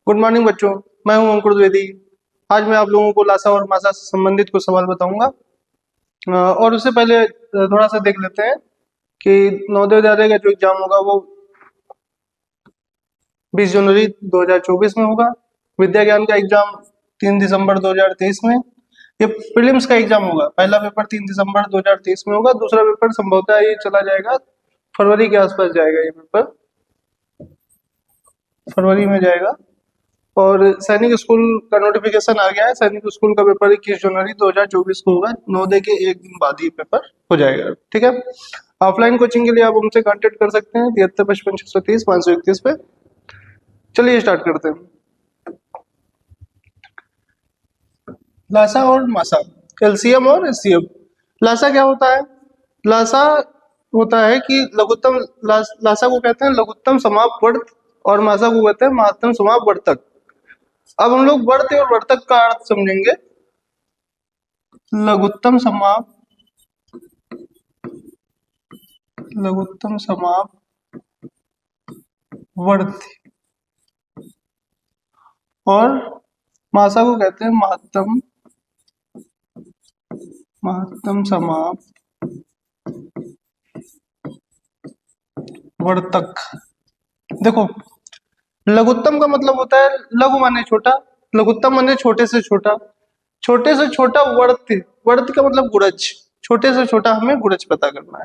Good morning बच्चों। मैं हूं अंकुर द्विवेदी। आज मैं आप लोगों को लासा और मासा से संबंधित कुछ सवाल बताऊंगा। और उससे पहले थोड़ा सा देख लेते हैं कि नवोदय विद्यालय का जो एग्जाम होगा वो 20 जनवरी 2024 में होगा। विद्या ज्ञान का एग्जाम 3 दिसंबर 2023 में। ये प्रीलिम्स का एग्जाम होगा। पहला पेपर 3 दिसंबर 2023 में होगा। दूसरा पेपर संभवतः ये चला जाएगा, फरवरी के आसपास जाएगा ये पेपर, फरवरी में जाएगा। और सैनिक स्कूल का नोटिफिकेशन आ गया है। सैनिक स्कूल का पेपर 21 जनवरी 2024 को होगा। नवोदय के एक दिन बाद ये पेपर हो जाएगा। ठीक है। ऑफलाइन कोचिंग के लिए आप हमसे कांटेक्ट कर सकते हैं 7355 630 531 पे। चलिए स्टार्ट करते हैं। लासा और मासा, एलसीएम और एचसीएफ। लासा क्या होता है? लासा होता है कि लघुत्तम, लासा को कहते हैं लघुत्तम समाप वर्त, और मासा को कहते हैं महत्तम समाप वर्तक। अब हम लोग वर्त और वर्तक का अर्थ समझेंगे। लघुत्तम समाप, लघुत्तम समाप वर्त, और मासा को कहते हैं महत्तम, महत्तम समाप वर्तक। देखो, लघुत्तम का मतलब होता है लघु माने छोटा, लघुत्तम माने छोटे से छोटा, छोटे से छोटा वर्त। वर्त का मतलब गुणज, छोटे से छोटा हमें गुणज पता करना है।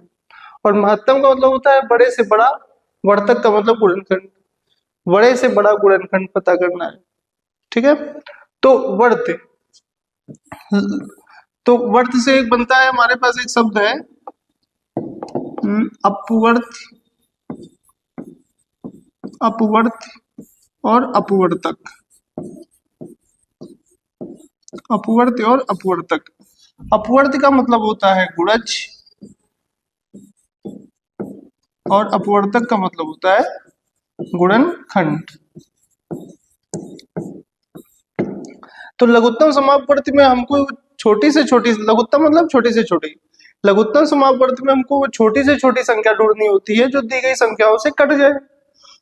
और महत्तम का मतलब होता है बड़े से बड़ा, वर्तक का मतलब गुणनखंड, बड़े से बड़ा गुणनखंड पता करना है। ठीक है। तो वर्त, तो वर्त से एक बनता है, हमारे पास एक शब्द है अपवर्त, अपवर्त और अपवर्तक। अपवर्त और अपवर्तक। अपवर्त का मतलब होता है गुणज, और अपवर्तक का मतलब होता है गुणनखंड। तो लघुत्तम समापवर्ती में हमको छोटी से छोटी, लघुत्तम मतलब छोटी से छोटी, लघुत्तम समापवर्ती में हमको छोटी से छोटी संख्या ढूंढनी होती है जो दी गई संख्याओं से कट जाए।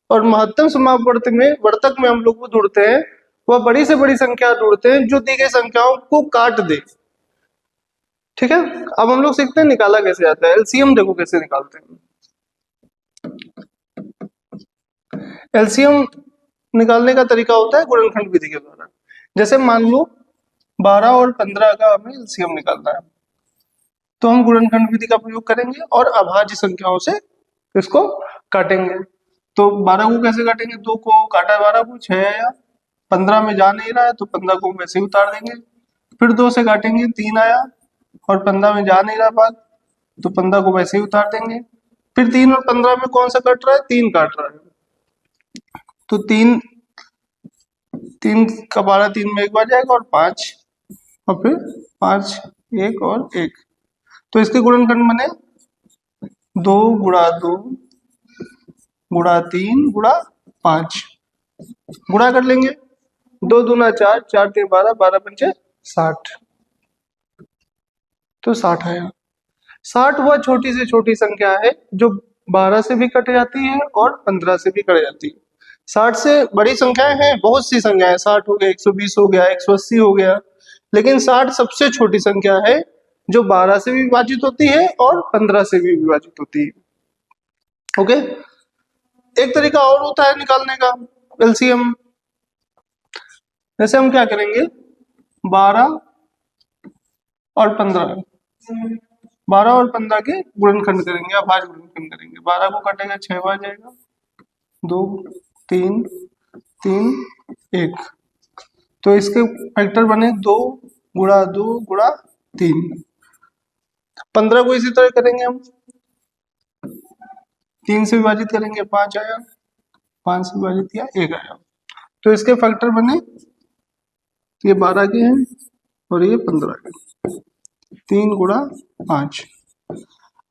और महत्तम समापवर्ती में, वर्तक में हम लोग वो ढूंढते हैं, वह बड़ी से बड़ी संख्या ढूंढते हैं जो दी गई संख्याओं को काट दे। ठीक है। अब हम लोग सीखते हैं निकाला कैसे जाता है। एलसीएम देखो कैसे निकालते हैं। एलसीएम निकालने का तरीका होता है गुणनखंड विधि के द्वारा। जैसे मान लो 12 और 15 का हमें एलसीएम निकालना है, तो हम गुणनखंड विधि का प्रयोग करेंगे और अभाज्य संख्याओं से इसको काटेंगे। तो 12 को कैसे काटेंगे? 2 को काटा 12 को 6 आया, 15 में जा नहीं रहा है तो 15 को वैसे ही उतार देंगे। फिर 2 से काटेंगे, 3 आया, और 15 में जा नहीं रहा बात, तो 15 को वैसे ही उतार देंगे। फिर 3 और 15 में कौन सा कट रहा है? 3 काट रहा है, तो 3, 3 का 12 3 में एक बार जाएगा, और 5, और फिर 5 1 और 1। तो इसके गुणनखंड बने 2 गुणा 2 गुणा 3 गुणा 5। गुणा कर लेंगे, 2 दूना 4, 4 3 12, 12 पंचे 60, तो 60 आया। 60 वह छोटी से छोटी संख्या है जो 12 से भी कट जाती है और 15 से भी कट जाती है। 60 से बड़ी संख्याएं हैं, बहुत सी संख्याएं, 60 हो गया, 120 हो गया, 180 हो गया, लेकिन 60 सबसे छोटी संख्या है जो 12 से भी विभाजित होती है और 15 से भी विभाजित होती है। ओके। एक तरीका और होता है निकालने का एलसीएम। जैसे हम क्या करेंगे, 12 और 15, 12 और 15 के गुणनखंड करेंगे, अभाज्य गुणनखंड करेंगे। 12 को काटेगा 6 बार जाएगा, 2 3 3 1, तो इसके फैक्टर बने 2 गुणा 2 गुणा 3। 15 को इसी तरह करेंगे हम, 3 से विभाजित करेंगे, 5 आया, 5 से विभाजित किया 1 आया, तो इसके फैक्टर बने, ये 12 के हैं और ये 15 के, 3 गुणा 5।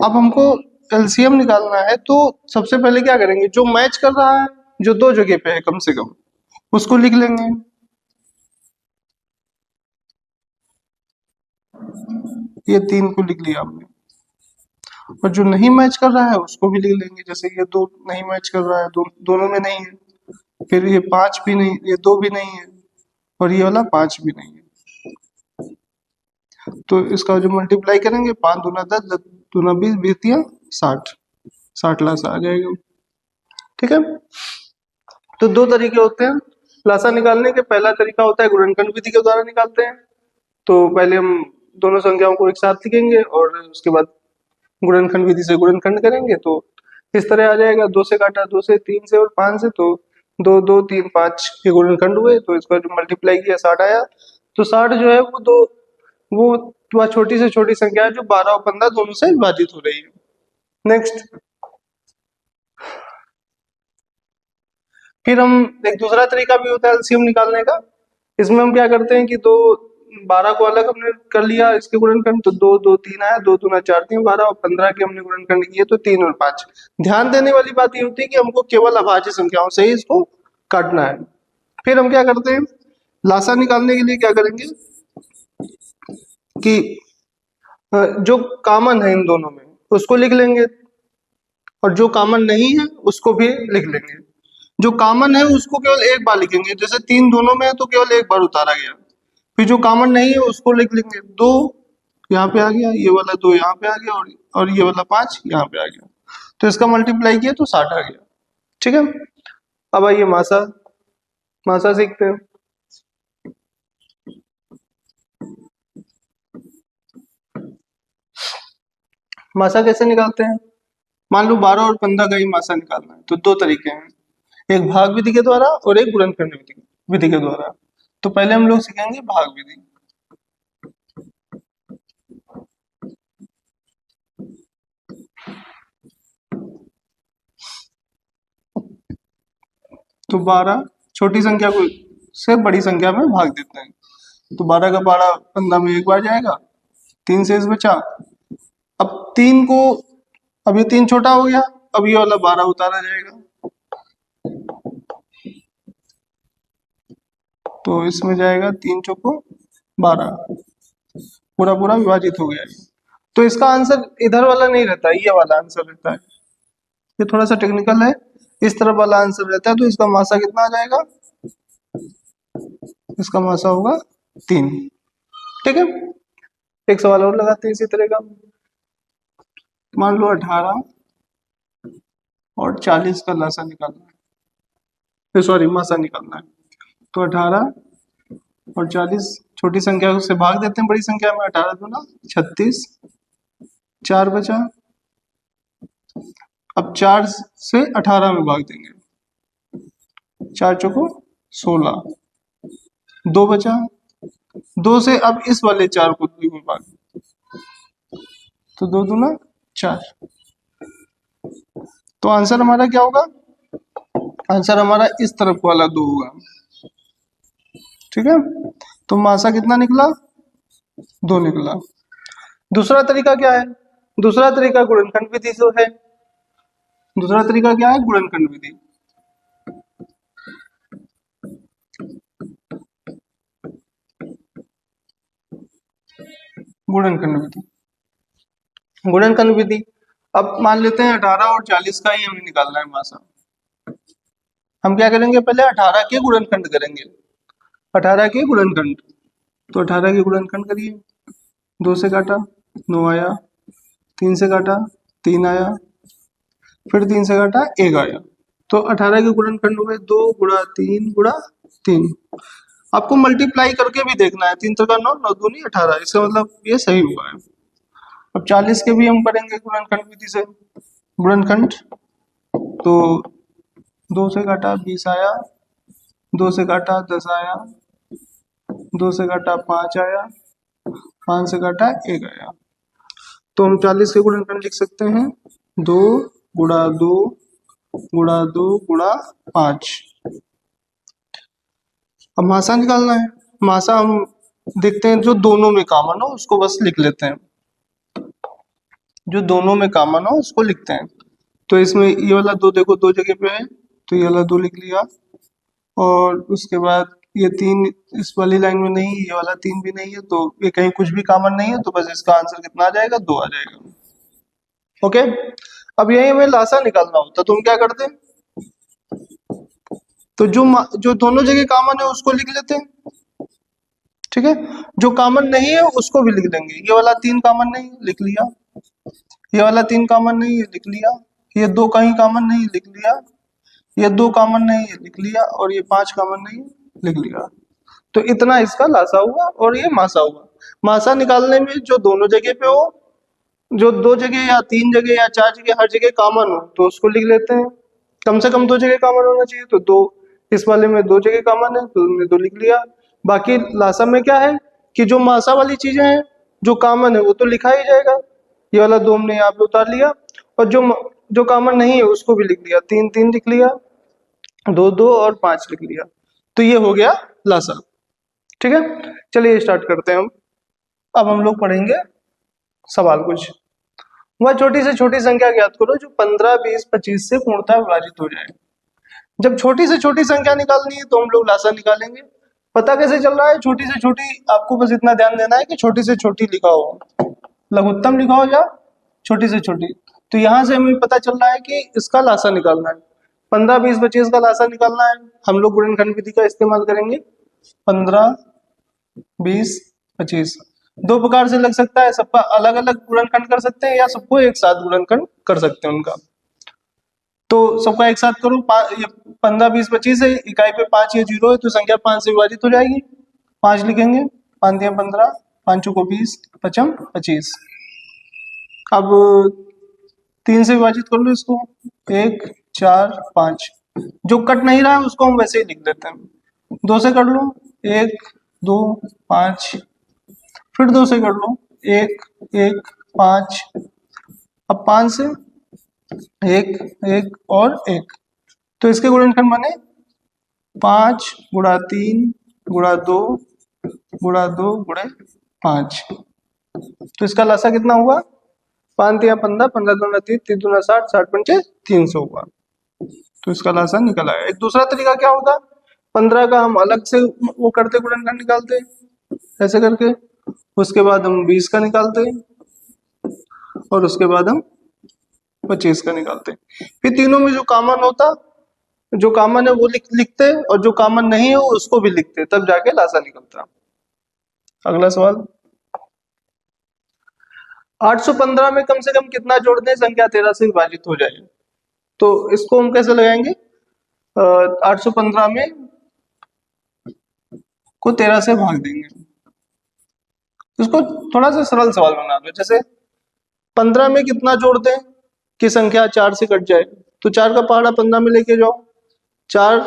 अब हमको एलसीएम निकालना है, तो सबसे पहले क्या करेंगे, जो मैच कर रहा है, जो 2 जगह पे है कम से कम, उसको लिख लेंगे। ये 3 को लिख लिया हमने, और जो नहीं मैच कर रहा है उसको भी लिख लेंगे। जैसे ये 2 नहीं मैच कर रहा है, दोनों में नहीं है, फिर ये 5 भी नहीं, ये 2 भी नहीं है, और ये वाला 5 भी नहीं है। तो इसका जो मल्टीप्लाई करेंगे, 5 दूना 10, 10 दूना 20, 20 दिया 60, 60 लासा आ जाएगा। ठीक है, तो दो तरीके होते हैं लासा निकालने के। पहला तरीका होता है गुणनखंड विधि के द्वारा निकालते हैं। तो पहले हम दोनों संख्याओं को एक साथ लिखेंगे और उसके बाद गुणनखंड विधि से गुणनखंड करेंगे, तो इस तरह आ जाएगा। 2 से काटा, 2 से, 3 से और 5 से, तो 2 2 3 5 के गुणनखंड हुए, तो इसका जो मल्टीप्लाई किया 60 आया। तो 60 जो है वो वह छोटी से छोटी संख्या है जो 12 और 15 दोनों से विभाजित हो रही है। नेक्स्ट, फिर हम एक दूसरा तरीका भी होता है एलसीएम निकालने का। इसमें हम क्या करते हैं कि 12 को अलग हमने कर लिया इसके गुणनखंड, तो 2 2 3 आया, 2 दूना 4 3 12, और 15 के हमने गुणनखंड किए तो 3 और 5। ध्यान देने वाली बात ये होती है कि हमको केवल अभाज्य संख्याओं से ही इसको काटना है। फिर हम क्या करते हैं, लासा निकालने के लिए क्या करेंगे कि जो कॉमन है इन दोनों में उसको लिख लेंगे, और जो कॉमन नहीं है उसको भी लिख लेंगे। जो कॉमन है उसको केवल एक बार लिखेंगे, जैसे 3 दोनों में है तो केवल एक बार उतारा गया। फिर जो कॉमन नहीं है उसको लिख लेंगे, 2 यहाँ पे आ गया, ये वाला 2 यहाँ पे आ गया, और ये वाला 5 यहाँ पे आ गया। तो इसका मल्टीप्लाई किया तो 60 आ गया। ठीक है, अब आइए मासा मासा सीखते हैं। मासा कैसे निकालते हैं, मान लो 12 और 15 का ही मासा निकालना है, तो दो तरीके हैं, एक भाग विधि के द्वारा और एक गुणनखंड विधि के द्वारा। तो पहले हम लोग सीखेंगे भाग विधि। तो 12 छोटी संख्या को से बड़ी संख्या में भाग देते हैं, तो 12 का पारा 15 में एक बार जाएगा, 3 शेष बचा। अब 3 को, अब ये 3 छोटा हो गया, अब ये वाला 12 उतारा जाएगा, तो इसमें जाएगा 3 चौको 12, पूरा पूरा विभाजित हो गया। तो इसका आंसर इधर वाला नहीं रहता, ये वाला आंसर रहता है। ये थोड़ा सा टेक्निकल है, इस तरफ वाला आंसर रहता है। तो इसका मासा कितना आ जाएगा, इसका मासा होगा 3। ठीक है, एक सवाल और लगाते हैं इसी तरह का। मान लो 18 और 40 का लासा निकालना है, सॉरी मासा निकालना है। तो 18 और 40 छोटी संख्या से भाग देते हैं बड़ी संख्या में, 18 दूना 36, 4 बचा। अब 4 से 18 में भाग देंगे, 4 चौको 16, 2 बचा। 2 से अब इस वाले 4 को 2 में भाग, तो 2 दूना 4। तो आंसर हमारा क्या होगा, आंसर हमारा इस तरफ वाला 2 होगा। ठीक है, तो मासा कितना निकला, 2 निकला। दूसरा तरीका क्या है, दूसरा तरीका गुणनखंड विधि से है। दूसरा तरीका क्या है, गुणनखंड विधि। गुणनखंड विधि, गुणनखंड विधि। अब मान लेते हैं 18 और 40 का ही हमें निकालना है मासा। हम क्या करेंगे, पहले 18 के गुणनखंड करेंगे, 18 के गुणनखंड। तो 18 के गुणनखंड करिए, 2 से काटा 9 आया, 3 से काटा 3 आया, फिर 3 से काटा 1 आया। तो 18 के गुणनखंड हुए 2 गुणा 3 गुणा 3। आपको मल्टीप्लाई करके भी देखना है, 3 का 9, 9 दूनी 18, इसका मतलब ये सही हुआ है। अब 40 के भी हम करेंगे गुणनखंड विधि से गुणनखंड। तो 2 से काटा 20 आया, 2 से काटा 10 आया, 2 से काटा 5 आया, 5 से काटा 1 आया। तो हम 40 के गुणनखंड लिख सकते हैं 2 गुणा 2 गुणा 2 गुणा 5। अब मासा निकालना है। मासा हम देखते हैं जो दोनों में कॉमन हो उसको बस लिख लेते हैं, जो दोनों में कॉमन हो उसको लिखते हैं। तो इसमें ये वाला 2 देखो 2 जगह पे है, तो ये वाला 2 लिख लिया, और उसके बाद ये 3 इस वाली लाइन में नहीं, ये वाला 3 भी नहीं है, तो ये कहीं कुछ भी कॉमन नहीं है, तो बस इसका आंसर कितना आ जाएगा, 2 आ जाएगा। ओके, अब यही हमें लासा निकालना होता, तो हम क्या करते हैं, तो जो दोनों जगह कॉमन है उसको लिख लेते हैं, ठीक है। जो कॉमन नहीं है उसको भी लिख देंगे। ये वाला 3 कॉमन नहीं है, लिख लिया। ये वाला 3 कॉमन नहीं है, लिख लिया। ये 2 कहीं कॉमन नहीं है, लिख लिया। ये 2 कॉमन नहीं है, लिख लिया। और ये 5 कॉमन नहीं है, लिख लिया। तो इतना इसका लासा हुआ और ये मासा हुआ। मासा निकालने में जो दोनों जगह पे हो, जो 2 जगह या 3 जगह या 4 जगह हर जगह कॉमन हो तो उसको लिख लेते हैं। कम से कम 2 जगह कॉमन होना चाहिए, तो 2। इस वाले में 2 जगह कॉमन है तो हमने 2 लिख लिया। बाकी लासा में क्या है कि जो मासा वाली चीजें हैं, जो कॉमन है वो तो लिखा ही जाएगा। ये वाला 2 हमने यहाँ पे उतार लिया। और जो कॉमन नहीं है उसको भी लिख लिया। 3 3 लिख लिया, 2 2 और 5 लिख लिया। तो ये हो गया लासा, ठीक है। चलिए स्टार्ट करते हैं हम। अब हम लोग पढ़ेंगे सवाल कुछ। वह छोटी से छोटी संख्या ज्ञात करो जो 15 20 25 से पूर्णतः विभाजित हो जाए। जब छोटी से छोटी संख्या निकालनी है तो हम लोग लासा निकालेंगे। पता कैसे चल रहा है छोटी से छोटी? आपको बस इतना ध्यान देना है कि छोटी से छोटी लिखा हो, लघुत्तम लिखा हो या छोटी से छोटी। तो यहाँ से हमें पता चल रहा है कि इसका लासा निकालना है। 15 20 25 का लासा निकालना है, हम लोग गुणनखंड विधि का इस्तेमाल करेंगे। 15 20 25 दो प्रकार से लग सकता है, सबका अलग अलग गुणनखंड कर सकते हैं या सबको एक साथ गुणनखंड कर सकते हैं उनका। तो सबका एक साथ करो। 15 20 25 है, इकाई पे 5 या 0 है तो संख्या 5 से विभाजित हो जाएगी। 5 लिखेंगे, 5 दिया 15, 5 को 20, 5 25। अब 3 से विभाजित कर लो इसको, 1 4 5। जो कट नहीं रहा है उसको हम वैसे ही लिख देते हैं। 2 से कर लो, 1 2 5। फिर 2 से कर लो, 1 1 5। अब 5 से 1 1 और 1। तो इसके गुणनखंड बने 5 गुणा 3 गुणा 2 गुणा 2 गुणे 5। तो इसका लासा कितना हुआ? 5 या 15, 15 दूना 30, 30 दूना 60, 60 पंचे 300 हुआ। तो इसका लासा निकल आया। एक दूसरा तरीका क्या होता? 15 का हम अलग से वो करते, गुणनखंड निकालते ऐसे करके। उसके बाद हम 20 का निकालते और उसके बाद हम 25 का निकालते। फिर तीनों में जो कॉमन होता, जो कॉमन है वो लिखते और जो कॉमन नहीं है उसको भी लिखते, तब जाके लासा निकलता। अगला सवाल, 815 में कम से कम कितना जोड़ दें संख्या 13 से विभाजित हो जाए? तो इसको हम कैसे लगाएंगे? 815 में को 13 से भाग देंगे। इसको थोड़ा सा सरल सवाल बना दो। जैसे 15 में कितना जोड़ दें कि संख्या 4 से कट जाए? तो 4 का पहाड़ा 15 में लेके जाओ। 4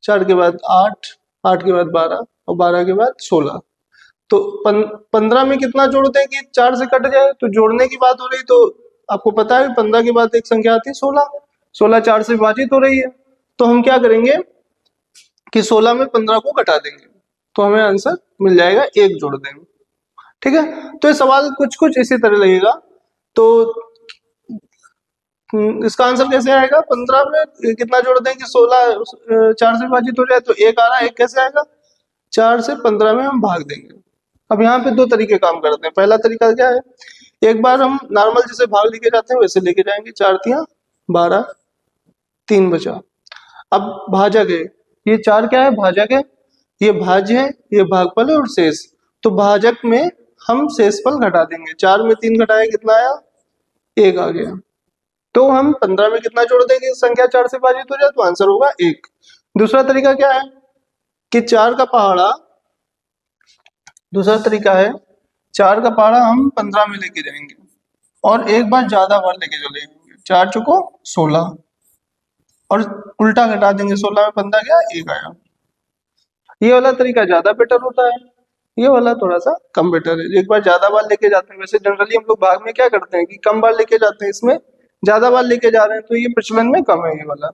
4 के बाद 8, 8 के बाद 12 और 12 के बाद 16। तो 15 में कितना जोड़ दें कि 4 से कट जाए? तो जोड़ने की बात हो रही, तो आपको पता है 15 के बाद एक संख्या आती है 16। 16 4 से विभाजित हो रही है, तो हम क्या करेंगे कि 16 में 15 को घटा देंगे तो हमें आंसर मिल जाएगा, 1 जोड़ देंगे। ठीक है, तो ये सवाल कुछ कुछ इसी तरह लगेगा। तो इसका आंसर कैसे आएगा? 15 में कितना जोड़ दें कि 16 4 से विभाजित हो जाए, तो 1 आ रहा है। 1 कैसे आएगा? 4 से 15 में हम भाग देंगे। अब यहाँ पे 2 तरीके काम करते हैं। पहला तरीका क्या है, एक बार हम नॉर्मल जैसे भाग लेके जाते हैं वैसे लेके जाएंगे। 4 तिया 12, 3 बचा। अब भाजक है, ये 4 क्या है? भाजक है। ये भाज्य है, ये भागफल है और शेष। तो भाजक में हम शेषफल घटा देंगे। 4 में 3 घटाया कितना आया? 1 आ गया। तो हम 15 में कितना जोड़ देंगे संख्या 4 से विभाजित हो जाए, तो आंसर होगा 1। दूसरा तरीका क्या है कि 4 का पहाड़ा, दूसरा तरीका है 4 का पहाड़ा हम 15 में लेके जाएंगे और एक बार ज्यादा बार लेके चले जाएंगे। 4 चुको 16 और उल्टा घटा देंगे। 16 में 15 गया, 1 आया। ये वाला तरीका ज्यादा बेटर होता है, ये वाला थोड़ा सा कम बेटर है। एक बार ज्यादा बार लेके जाते हैं। वैसे जनरली हम लोग भाग में क्या करते हैं कि कम बार लेके जाते हैं, इसमें ज्यादा बार लेके जा रहे हैं, तो ये प्रचलन में कम है। ये वाला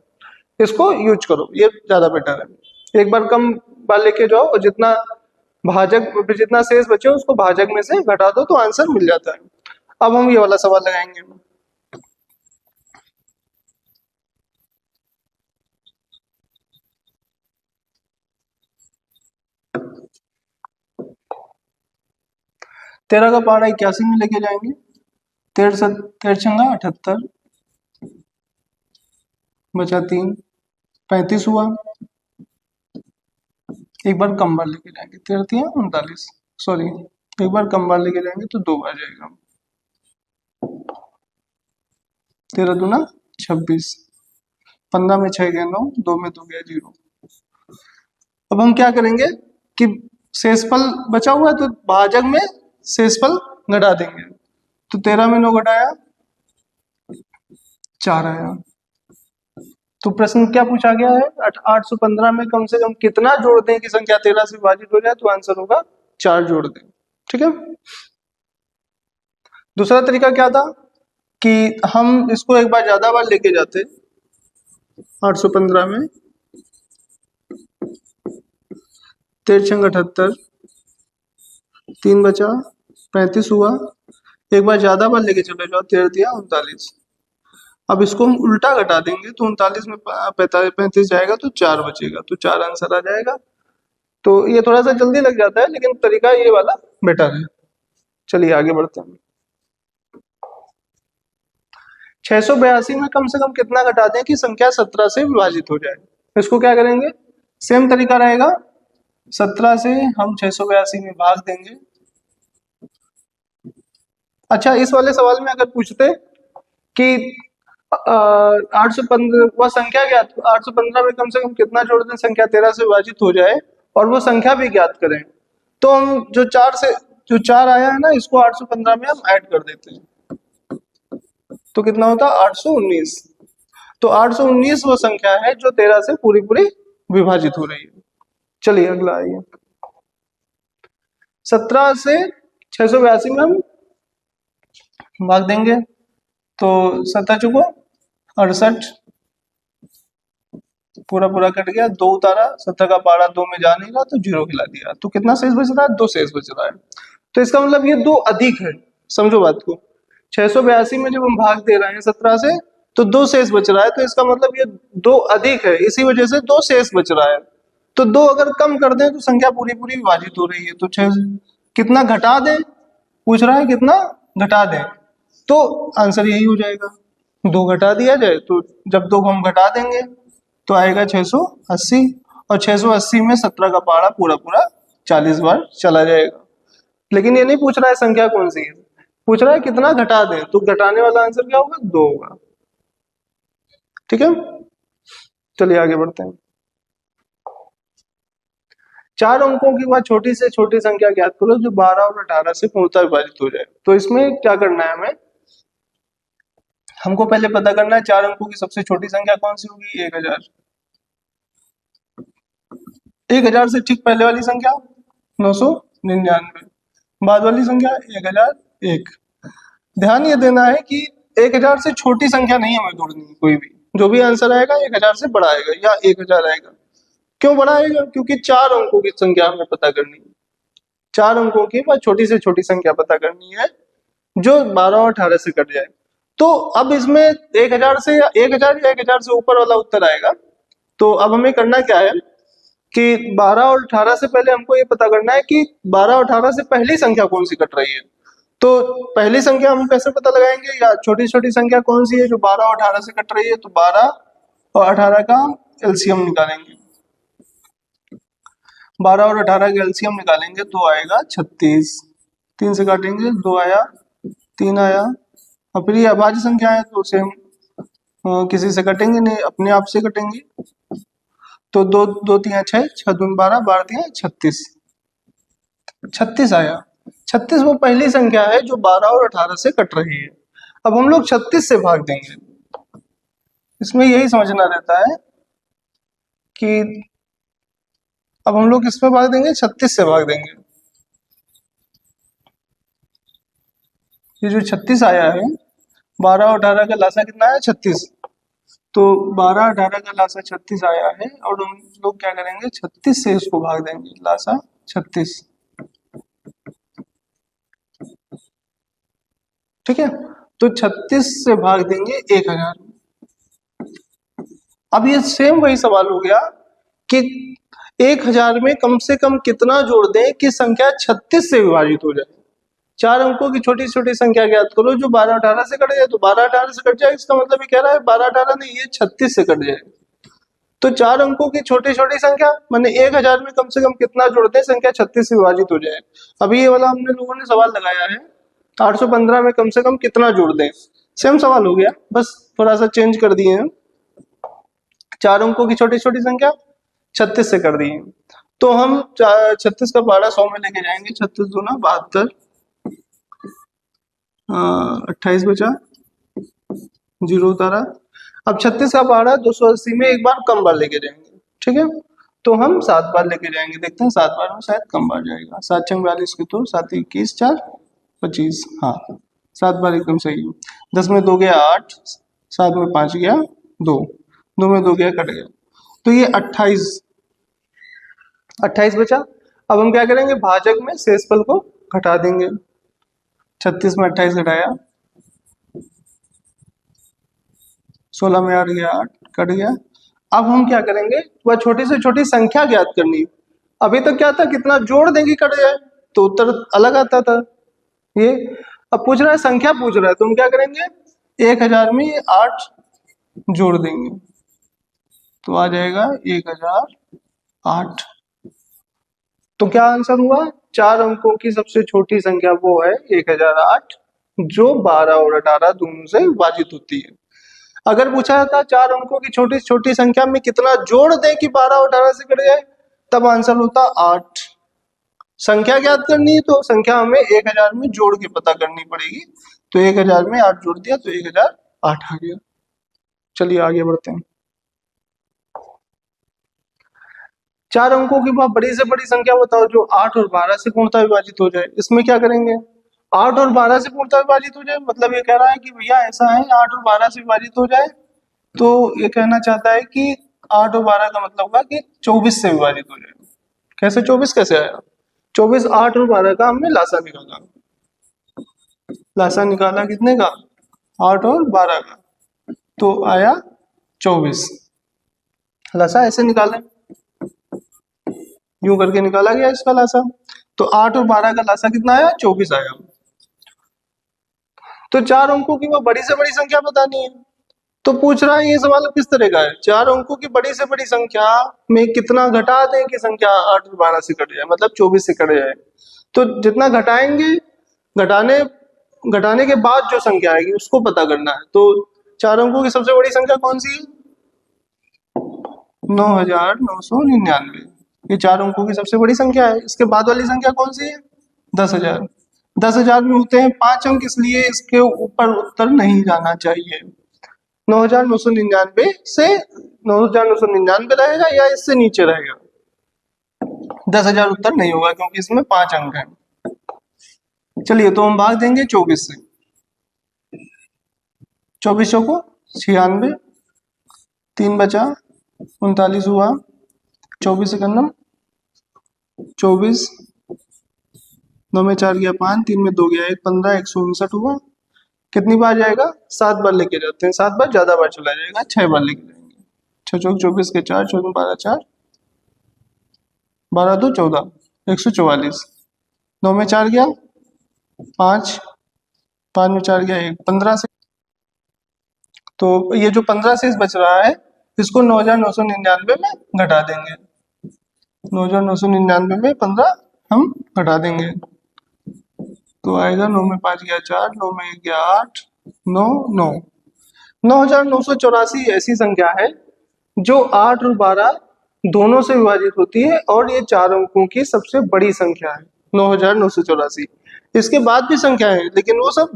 इसको यूज करो, ये ज्यादा बेटर है। एक बार कम बार लेके जाओ और जितना भाजक, जितना शेष बचे उसको भाजक में से घटा दो तो आंसर मिल जाता है। अब हम ये वाला सवाल लगाएंगे। तेरह का पहाड़ा 81 में लेके जाएंगे। 13 13 78 बचा 3, 35 हुआ, एक बार कम बार लेके जाएंगे, 13 39, सॉरी एक बार कम बार लेके जाएंगे तो 2 बार जाएगा, 13 दूना 26, 15 में 6 गया 9, 2 में 2 गया 0। अब हम क्या करेंगे कि शेषफल बचा हुआ है तो भाजक में शेषफल घटा देंगे, तो 13 में 9 घटाया 4 आया। तो प्रश्न क्या पूछा गया है, 815 में कम से कम कितना जोड़ दें कि संख्या 13 से विभाजित हो जाए, तो आंसर होगा 4 जोड़ दें। ठीक है। दूसरा तरीका क्या था कि हम इसको एक बार ज्यादा बार लेके जाते, 815 में 13 78, 3 बचा 35 हुआ, एक बार ज्यादा बार लेके चले जाओ, 13 दिया 39। अब इसको हम उल्टा घटा देंगे तो 39 में 35 जाएगा तो 4 बचेगा, तो 4 आंसर आ जाएगा। तो ये थोड़ा सा जल्दी लग जाता है लेकिन तरीका ये वाला बेटर है। चलिए आगे बढ़ते हैं। 682 में कम से कम कितना घटा दें कि संख्या 17 से विभाजित हो जाए, इसको क्या करेंगे, सेम तरीका रहेगा, 17 से हम 682 में भाग देंगे। अच्छा, इस वाले सवाल में अगर पूछते कि 815 वह संख्या ज्ञात, 815 में कम से कम कितना जोड़ दें संख्या 13 से विभाजित हो जाए और वो संख्या भी ज्ञात करें, तो हम जो 4 आया है ना, इसको 815 में हम ऐड कर देते हैं, तो कितना होता है 819। तो 819 वो संख्या है जो 13 से पूरी पूरी विभाजित हो रही है। चलिए अगला आइए, 17 से 682 में हम भाग देंगे, तो 7 चुको 68, पूरा पूरा कट गया, 2 उतारा, 17 का पारा 2 में जा नहीं रहा तो 0 खिला दिया, तो कितना शेष बच रहा है, 2 शेष बच रहा है। तो इसका मतलब ये 2 अधिक है, समझो बात को, 682 में जब हम भाग दे रहे हैं 17 से तो 2 शेष बच रहा है, तो इसका मतलब ये 2 अधिक है, इसी वजह से 2 शेष बच रहा है। तो 2 अगर कम कर दें तो संख्या पूरी पूरी विभाजित हो रही है, तो 6 कितना घटा दें पूछ रहा है, कितना घटा दें, तो आंसर यही हो जाएगा, 2 घटा दिया जाए, तो जब 2 हम घटा देंगे तो आएगा 680, और 680 में 17 का पारा पूरा पूरा 40 बार चला जाएगा। लेकिन ये नहीं पूछ रहा है संख्या कौन सी है, पूछ रहा है कितना घटा दें, तो घटाने वाला आंसर क्या होगा, 2 होगा। ठीक है, चलिए आगे बढ़ते हैं। 4 अंकों की वह छोटी से छोटी संख्या ज्ञात करो जो 12 और 18 से पूर्णतः विभाजित हो जाए। तो इसमें क्या करना है, हमको पहले पता करना है 4 अंकों की सबसे छोटी संख्या कौन सी होगी, 1000। 1000 से ठीक पहले वाली संख्या 999, बाद वाली संख्या 1001। ध्यान ये देना है कि 1000 से छोटी संख्या नहीं हमें जोड़नी, कोई भी जो भी आंसर आएगा 1000 से बड़ा आएगा या 1000 आएगा। क्यों बड़ा आएगा, क्योंकि 4 अंकों की संख्या हमें पता करनी है, 4 अंकों की वह छोटी से छोटी संख्या पता करनी है जो 12 और 18 से कट जाए। तो अब इसमें 1000 से 1000 या 1000 से ऊपर वाला उत्तर आएगा। तो अब हमें करना क्या है कि 12 और 18 से पहले हमको ये पता करना है कि 12 और 18 से पहली संख्या कौन सी कट रही है। तो पहली संख्या हम कैसे पता लगाएंगे, या छोटी छोटी संख्या कौन सी है जो 12 और 18 से कट रही है, तो 12 और 18 का एलसीएम निकालेंगे, 12 और 18 का एलसीएम निकालेंगे तो आएगा 36, 3 से काटेंगे 2 आया, 3 आया, और फिर ये अभाज्य संख्या है तो सेम किसी से कटेंगे नहीं, अपने आप से कटेंगे, तो 2 2 3 6, 6 दूनी 12, 12 3 36, 36 आया। 36 वो पहली संख्या है जो 12 और 18 से कट रही है। अब हम लोग 36 से भाग देंगे, इसमें यही समझना रहता है कि अब हम लोग किसमें भाग देंगे, 36 से भाग देंगे। ये जो 36 आया है, 12 और 18 का लासा कितना है, 36, तो 12 18 का लासा 36 आया है, और हम लोग क्या करेंगे 36 से इसको भाग देंगे, लासा 36। ठीक है, तो 36 से भाग देंगे 1000। अब ये सेम वही सवाल हो गया कि 1000 में कम से कम कितना जोड़ दें कि संख्या 36 से विभाजित हो जाए। 4 अंकों की छोटी छोटी संख्या ज्ञात करो जो 12 18 से कट जाए, तो 12 18 से कट जाए, इसका मतलब ये कह रहा है 12 18 नहीं, ये 36 से कट जाए। तो 4 अंकों की छोटी छोटी संख्या माने 1000 में कम से कम कितना जोड़ दें संख्या 36 से विभाजित हो जाए। अभी ये वाला हमने लोगों ने सवाल लगाया है 815 में कम से कम कितना जोड़ दें, सेम सवाल हो गया, बस थोड़ा सा चेंज कर दिए हैं। 4 अंकों की छोटी छोटी संख्या 36 से कर दिए। तो हम 36 का पारा 100 में लेके जाएंगे। 36 दूना 72, 28 बचा, 0 उतारा। अब 36 का पारा 280 में एक बार कम बार लेके जाएंगे, ठीक है। तो हम 7 बार लेके जाएंगे, देखते हैं 7 बार में शायद कम बार जाएगा। 7 6 42 की तो 7 21 4 25, हाँ 7 बार एकदम सही है। 10 में 2 गया 8, 7 में 5 गया 2, 2 में 2 गया कट गया, तो ये 28 बचा। अब हम क्या करेंगे, भाजक में शेषफल को घटा देंगे। 36 में 28 घटाया, 16 में 8 गया 8, कट गया। अब हम क्या करेंगे, वह छोटी से छोटी संख्या ज्ञात करनी। अभी तक क्या था, कितना जोड़ देंगे कट जाए, तो उत्तर अलग आता था ये। अब पूछ रहा है संख्या पूछ रहा है, तो हम क्या करेंगे 1000 में 8 जोड़ देंगे, तो आ जाएगा 1008। तो क्या आंसर हुआ, 4 अंकों की सबसे छोटी संख्या वो है 1008, जो 12 और 18 दोनों से विभाजित होती है। अगर पूछा था 4 अंकों की छोटी छोटी संख्या में कितना जोड़ दे कि 12 और 18 से कट जाए, तब आंसर होता 8। संख्या ज्ञात करनी है तो संख्या हमें 1000 में जोड़ के पता करनी पड़ेगी। तो 1000 में 8 जोड़ दिया तो 1008 आ गया। चलिए आगे बढ़ते हैं। 4 अंकों की बहुत बड़ी से बड़ी संख्या बताओ जो 8 और 12 से पूर्णतः विभाजित हो जाए। इसमें क्या करेंगे, 8 और 12 से पूर्णतः विभाजित हो जाए, मतलब ये कह रहा है कि भैया ऐसा है 8 और 12 से विभाजित हो जाए। तो ये कहना चाहता है कि 8 और 12 का मतलब होगा कि 24 से विभाजित हो जाए। कैसे 24 कैसे आया, 24 8 और 12 का हमने लासा निकाला। लासा निकाला कितने का, 8 और 12 का, तो आया 24। लासा ऐसे निकाले, यूं करके निकाला गया इसका लासा। तो 8 और 12 का लासा कितना आया, 24 आया। तो 4 अंकों की वो बड़ी से बड़ी संख्या बतानी है। तो पूछ रहा है ये सवाल किस तरह का है, 4 अंकों की बड़ी से बड़ी संख्या में कितना घटा दें कि संख्या 8 और 12 से कट जाए, मतलब 24 से कट जाए। तो जितना घटाएंगे, घटाने के बाद जो संख्या आएगी उसको पता करना है। तो 4 अंकों की सबसे बड़ी संख्या कौन सी है, 9999। ये 4 अंकों की सबसे बड़ी संख्या है। इसके बाद वाली संख्या कौन सी है, 10,000। 10,000 में होते हैं 5 अंक, इसलिए इसके ऊपर उत्तर नहीं जाना चाहिए। 9999 से 9999 रहेगा या इससे नीचे रहेगा, 10,000 उत्तर नहीं होगा क्योंकि इसमें 5 अंक हैं। चलिए तो हम भाग देंगे 24 से, 24 को 96, 3 बचा 39 हुआ, 24 से करना 24, 9 में 4 गया 5, 3 में 2 गया 1, 15, 159 हुआ। कितनी बार जाएगा, 7 बार लेके जाते हैं, 7 बार ज्यादा बार चला जाएगा, 6 बार लेके जाएंगे। 6 चौक 24 के 4, 14 12 4, 12 2 14, 144। 9 में 4 गया 5, 5 में 4 गया 1, 15 से। तो ये जो 15 से बच रहा है इसको 9999 में घटा देंगे। 9999 में 15 हम घटा देंगे, तो आएगा 9 में 5 गया 4, 9 में 1 गया 8, 9 9। 9984 ऐसी संख्या है जो 8 और 12 दोनों से विभाजित होती है और ये 4 अंकों की सबसे बड़ी संख्या है 9984। इसके बाद भी संख्या है लेकिन वो सब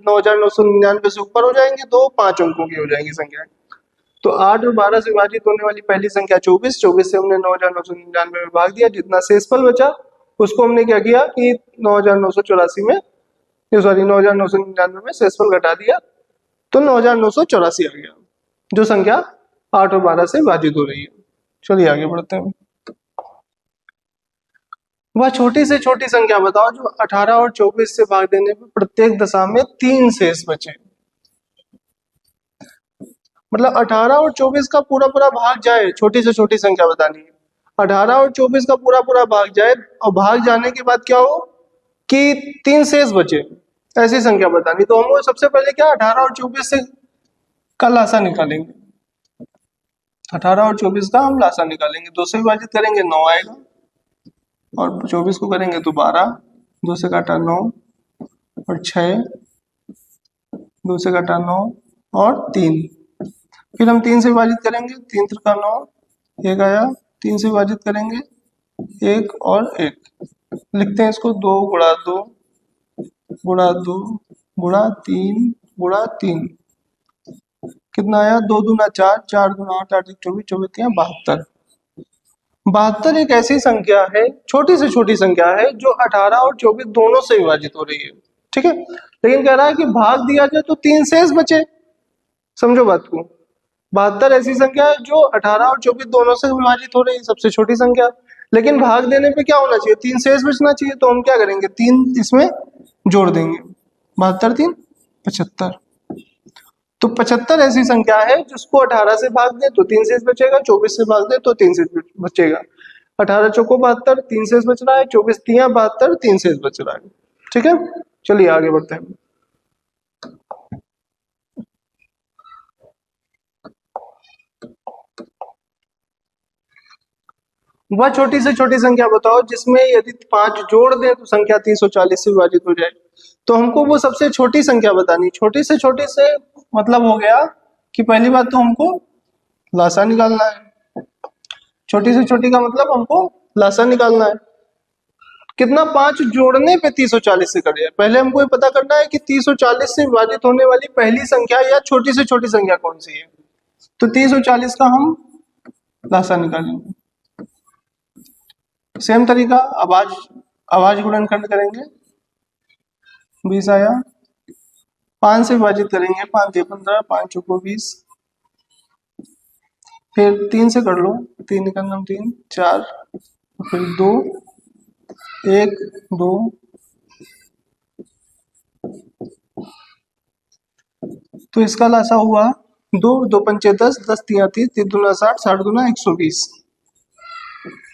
9999 से ऊपर हो जाएंगे, तो 5 अंकों की हो जाएंगी संख्या। तो 8 और 12 से विभाजित होने वाली पहली संख्या 24, 24 से हमने 9999 में भाग दिया, जितना शेषफल बचा उसको हमने क्या किया कि 9984 में, सॉरी 9999 में शेषफल घटा दिया, तो 9984 आ गया, जो संख्या 8 और 12 से विभाजित हो रही है। चलिए आगे बढ़ते हैं। वह छोटी से छोटी संख्या बताओ जो 18 और 24 से भाग देने पर प्रत्येक दशा में 3 शेष बचे। मतलब 18 और 24 का पूरा पूरा भाग जाए, छोटी से छोटी संख्या बतानी है। 18 और 24 का पूरा पूरा भाग जाए और भाग जाने के बाद क्या हो कि 3 शेष बचे, ऐसी संख्या बतानी। तो हम सबसे पहले क्या 18 और 24 से का लासा निकालेंगे। 18 और 24 का हम लासा निकालेंगे। 2 से विभाजित करेंगे 9 आएगा, और 24 को करेंगे तो 12, 2 से काटा 9 और 6, 2 से काटा 9 और 3। फिर हम 3 से विभाजित करेंगे, 3 त्रिका 9, 1 आया। 3 से विभाजित करेंगे 1 और 1, लिखते हैं इसको 2 गुणा 2 गुणा 2 गुणा 3 गुणा 3, कितना आया? 2 दूना 4, 4 दूना 8, 8 24, 24 3 72। 72 एक ऐसी संख्या है, छोटी से छोटी संख्या है, जो 18 और 24 दोनों से विभाजित हो रही है। ठीक है, लेकिन कह रहा है कि भाग दिया जाए तो 3 शेष बचे। समझो बात को, 72 ऐसी संख्या है जो 18 और 24 दोनों से विभाजित हो रही है, सबसे छोटी संख्या, लेकिन भाग देने पे क्या होना चाहिए? 3 शेष बचना चाहिए। तो हम क्या करेंगे? 3 इसमें जोड़ देंगे, 72 3 75। तो 75 ऐसी संख्या है जिसको 18 से भाग दे तो 3 शेष बचेगा, 24 से भाग दे तो 3 शेष बचेगा। 18 चौको 72, 3 शेष बच रहा है, 24 तिया 72, 3 शेष बच रहा है। ठीक है, चलिए आगे बढ़ते हैं। वह छोटी से छोटी संख्या बताओ जिसमें यदि 5 जोड़ दें तो संख्या 340 से विभाजित हो जाए। तो हमको वो सबसे छोटी संख्या बतानी। छोटी से छोटी से मतलब हो गया कि पहली बात तो हमको लासा निकालना है। छोटी से छोटी का मतलब हमको लासा निकालना है। कितना? 5 जोड़ने पे 340 से कट जाए। पहले हमको ये पता करना है कि 340 से विभाजित होने वाली पहली संख्या या छोटी से छोटी संख्या कौन सी है। तो 340 का हम लासा निकालेंगे। सेम तरीका अभाज्य गुणनखंड करेंगे। 20 आया, 5 से विभाजित करेंगे, 5 दे 15, 5 चौको 20, फिर 3 से कर लो, 3 निकलना 3, 4, फिर 2, 1 2, तो इसका लासा हुआ 2, 2 पंचे 10, 10 तिया 30, 3 दूना 60, 60 दूना 120,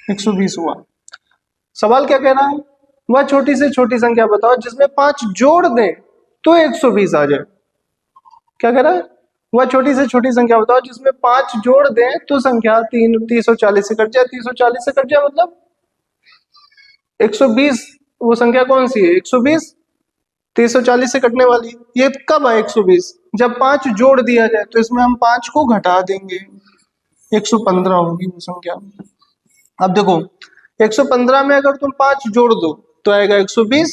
120 हुआ। सवाल क्या कह रहा है? वह छोटी से छोटी संख्या बताओ जिसमें 5 जोड़ दें तो 120 आ जाए। क्या कह रहा है? वह छोटी से छोटी संख्या बताओ जिसमें 5 जोड़ दें तो संख्या 340 से कट जाए। 340 से कट जाए मतलब 120, वो संख्या कौन सी है? 120 340 से कटने वाली। ये कब है 120? जब 5 जोड़ दिया जाए। तो इसमें हम 5 को घटा देंगे, 115 होगी वो संख्या। अब देखो 115 में अगर तुम 5 जोड़ दो तो आएगा 120।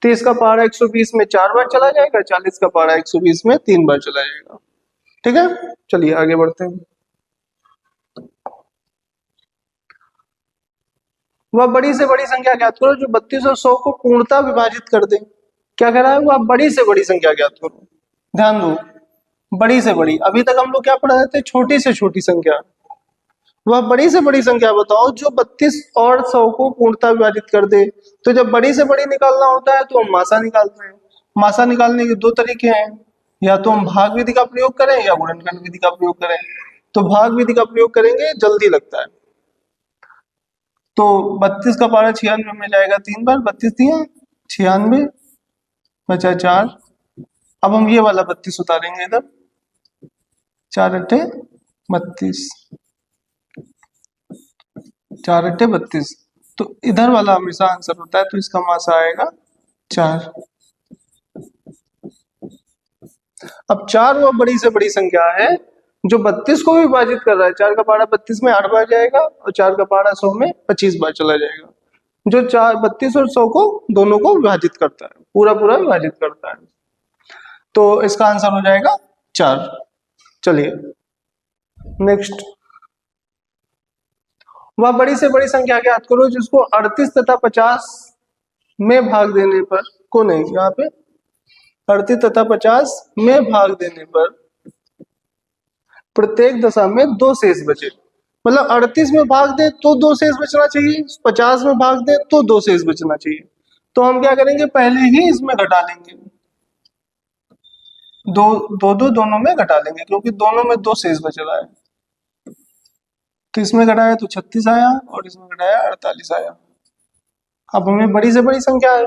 30 का पहाड़ा 120 में 4 बार चला जाएगा, 40 का पहाड़ा 120 में 3 बार चला जाएगा। ठीक है, चलिए आगे बढ़ते हैं। वह बड़ी से बड़ी संख्या ज्ञात करो जो 32 और 100 को पूर्णतः विभाजित कर दे। क्या कह रहा है? वह बड़ी से बड़ी संख्या ज्ञात करो। ध्यान दो, बड़ी से बड़ी। अभी तक हम लोग क्या पढ़ा रहे थे? छोटी से छोटी संख्या। वह बड़ी से बड़ी संख्या बताओ जो 32 और 100 को पूर्णतः विभाजित कर दे। तो जब बड़ी से बड़ी निकालना होता है तो हम मासा निकालते हैं। मासा निकालने के 2 तरीके हैं, या तो हम भाग विधि का प्रयोग करें या गुणनखंड विधि का प्रयोग करें। तो भाग विधि का प्रयोग करेंगे, जल्दी लगता है। तो 32 का पहाड़ा 96 में जाएगा 3 बार, 32 दिया 96, बचा 4। अब हम ये वाला 32 उतारेंगे इधर, 4 अट्ठे 32, 4 अट्ठे 32। तो इधर वाला हमेशा आंसर होता है, तो इसका मासा आएगा 4। अब 4 वो बड़ी से बड़ी संख्या है जो 32 को भी विभाजित कर रहा है। 4 का पहाड़ा 32 में 8 बार जाएगा और 4 का पहाड़ा 100 में 25 बार चला जाएगा। जो 32 और 100 को दोनों को विभाजित करता है, पूरा पूरा विभाजित करता है। तो इसका आंसर हो जाएगा 4। चलिए नेक्स्ट। वह बड़ी से बड़ी संख्या ज्ञात करो जिसको 38 तथा 50 में भाग देने पर, को नहीं, यहाँ पे 38 तथा 50 में भाग देने पर प्रत्येक दशा में 2 शेष बचे। मतलब 38 में भाग दे तो 2 शेष बचना चाहिए, 50 में भाग दे तो 2 शेष बचना चाहिए। तो हम क्या करेंगे? पहले ही इसमें घटा लेंगे, दोनों में घटा लेंगे, क्योंकि दोनों में 2 शेष बच रहा है। तो इसमें घटाया तो 36 आया और इसमें घटाया 48 आया। अब हमें बड़ी से बड़ी संख्या है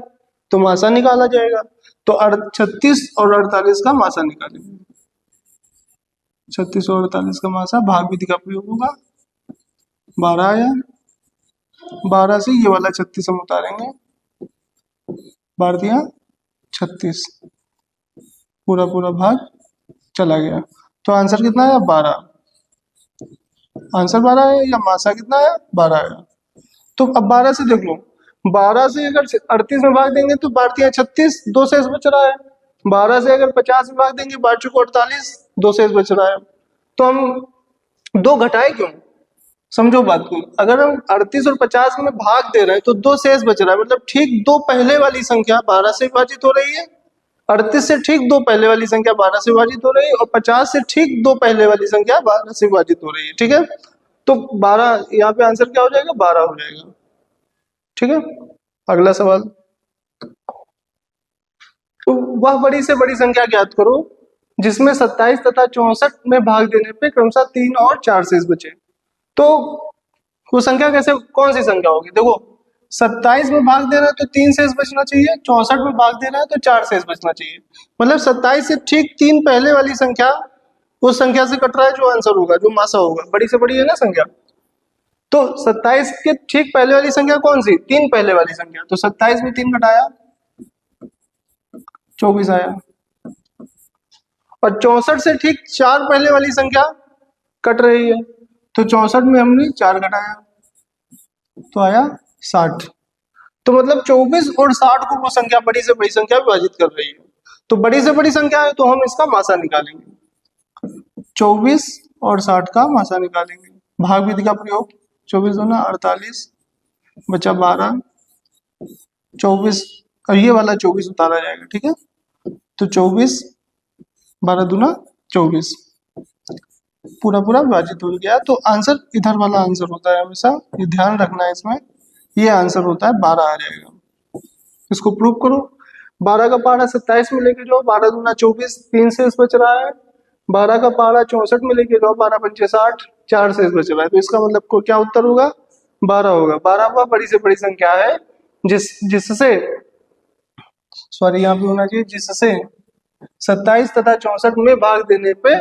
तो मासा निकाला जाएगा। तो 36 और 48 का मासा निकालेंगे। 36 और 48 का मासा, भाग विधि का प्रयोग होगा, 12 आया। 12 से ये वाला 36 हम उतारेंगे, 12 दिया 36, पूरा पूरा भाग चला गया। तो आंसर कितना आया? 12। आंसर 12 है या मासा कितना आया? 12 आया। तो अब 12 से देख लो, 12 से अगर 38 में भाग देंगे तो 12 दिया 36, 2 शेष बच रहा है। 12 से अगर 50 में भाग देंगे, 12 चौको 48, 2 शेष बच रहा है। तो हम 2 घटाए क्यों? समझो बात को, अगर हम 38 और 50 में भाग दे रहे हैं तो 2 शेष बच रहा है, मतलब ठीक 2 पहले वाली संख्या 12 से विभाजित हो रही है। 38 से ठीक 2 पहले वाली संख्या 12 से विभाजित हो रही है, और 50 से ठीक 2 पहले वाली संख्या 12 से विभाजित हो रही है। ठीक है, तो 12 यहाँ पे आंसर क्या हो जाएगा? 12 हो जाएगा। ठीक है, अगला सवाल। तो वह बड़ी से बड़ी संख्या ज्ञात करो जिसमें 27 तथा 64 में भाग देने पे क्रमशः 3 और 4 शेष बचे। तो वो संख्या कैसे, कौन सी संख्या होगी? देखो, 27 में भाग दे रहा है तो 3 शेष बचना चाहिए, 64 में भाग दे रहा है तो 4 शेष बचना चाहिए। मतलब 27 से ठीक 3 पहले वाली संख्या उस संख्या से कट रहा है, जो आंसर होगा, जो मासा होगा, बड़ी से बड़ी है ना संख्या। तो 27 के ठीक पहले वाली संख्या कौन सी? 3 पहले वाली संख्या। तो 27 में 3 घटाया, 24 आया। और 64 से ठीक 4 पहले वाली संख्या कट रही है, तो 64 में हमने 4 घटाया, तो आया 60। तो मतलब 24 और 60 को वो संख्या बड़ी से बड़ी संख्या विभाजित कर रही है। तो बड़ी से बड़ी संख्या है तो हम इसका मासा निकालेंगे, 24 और 60 का मासा निकालेंगे। भाग विधि का प्रयोग, 24 दूना 48, बचा 12, 24 और ये वाला 24 उतारा जाएगा। ठीक है, तो 24, 12 दूना 24, पूरा पूरा विभाजित हो गया। तो आंसर इधर वाला आंसर होता है हमेशा, ये ध्यान रखना है इसमें, ये आंसर होता है 12 आ जाएगा। इसको प्रूव करो। 12 का पहाड़ा 27 में लेके जाओ, 12 दूना 24, 3 शेष बच रहा है। 12 का पहाड़ा 64 में लेके जाओ, 12 पंचे 60, 4 शेष बच रहा है। तो इसका मतलब को क्या उत्तर होगा? 12 होगा। 12 वह बड़ी से बड़ी संख्या है जिससे सॉरी यहाँ पे होना चाहिए, जिससे 27 तथा 64 में भाग देने पे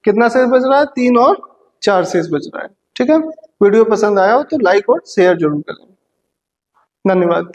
कितना शेष बच रहा है? 3 और 4 शेष बच रहा है। ठीक है, वीडियो पसंद आया हो तो लाइक और शेयर जरूर करें। धन्यवाद।